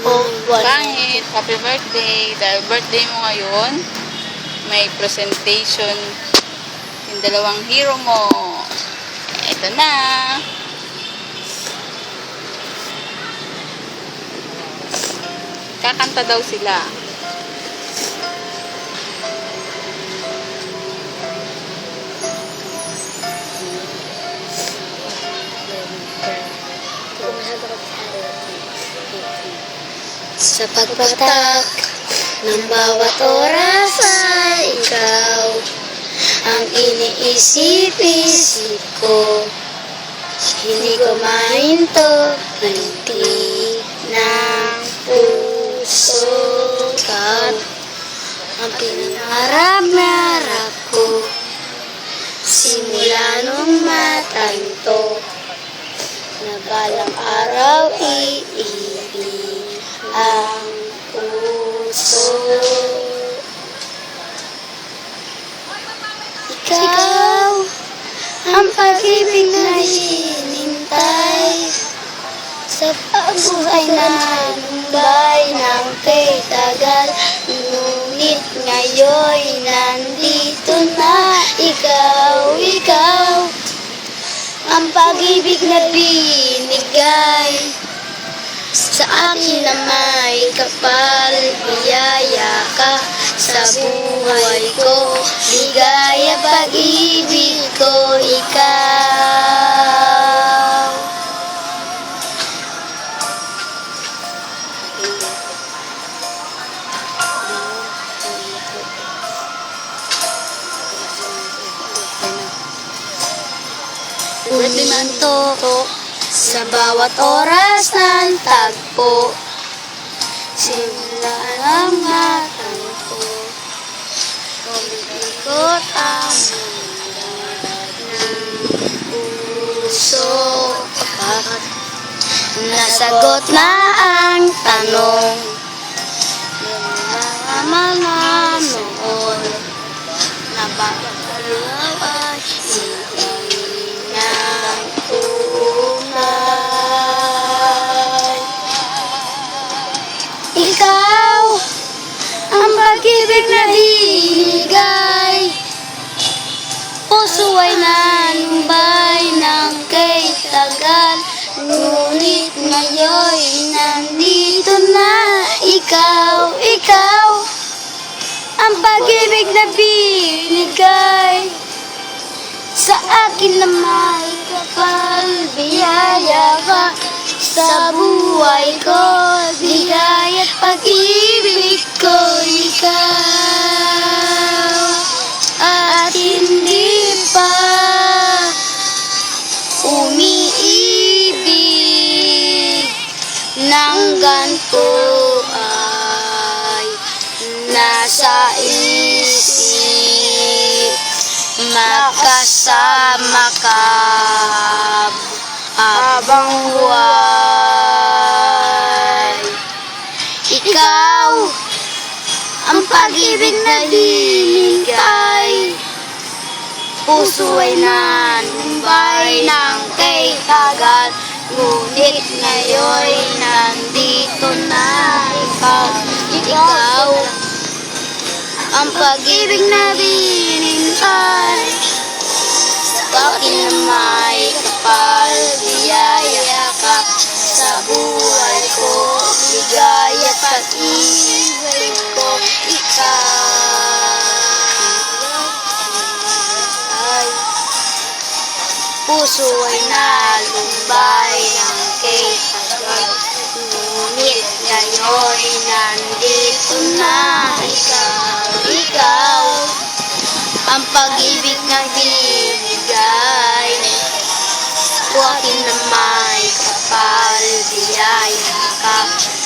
Kahit happy birthday, dahil birthday mo ngayon, may presentation yung dalawang hero mo. Ito na. Kakanta daw sila. Sa pagpatak ng bawat oras ay ikaw ang iniisip-isip ko. Hindi ko mahinto ng ngiti ng puso ka. Ang pinangarap-ngarap ko simula nung matanto na balang araw iibig ang puso. Ikaw ang pag-ibig na hinintay sa pagbuhay na numbay ng kay tagal. Ngunit ngayon nandito na ikaw, ikaw ang pag-ibig na binigay sa akin na may kapal. Biyaya ka sa buhay ko, ligaya pag-ibig ko, ikaw. Uminto sa bawat oras ng tagpo, simula ang matanto, umikot ang mundo ng puso. At nasagot na ang tanong ng mga noon na bakit ay ikaw ang pag-ibig na binigay, puso ay nanumbay ng kay tagal. Ngunit ngayon nandito na ikaw, ikaw ang pag-ibig na binigay sa akin na may kapal. Biyaya ka sa buhay ko, ligaya at pag-ibig ko, ikaw. At hindi pa umiibig ng ganito ay nasa isip. Makasama ka habang buhay. Ikaw ang pag-ibig na binigay, puso ay nanumbay ng kay tagal. Ngunit ngayon nandito na ikaw, ikaw ang pag-ibig na binigay sa akin na may kapal. Biyaya ka sa buhay ko, ligaya at pag-ibig ko, ikaw. Ay, puso ay nalumbay ng kay tagal. Ngunit ngayon nandito na ikaw, ikaw ang pag-ibig na binigay ko akin na may kapal. Biyaya ka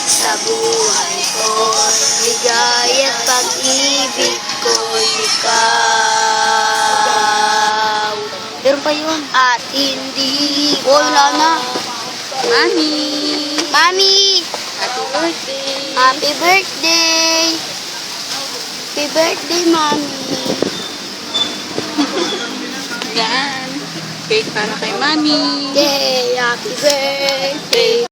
sa buhay ko, ligaya at pag-ibig ko, ikaw. Meron pa yun. At hindi wala na. Mami! Mami! Happy birthday! Happy birthday! Happy birthday, Mami! Yan. Cake para kay Mami. Yay! Happy birthday!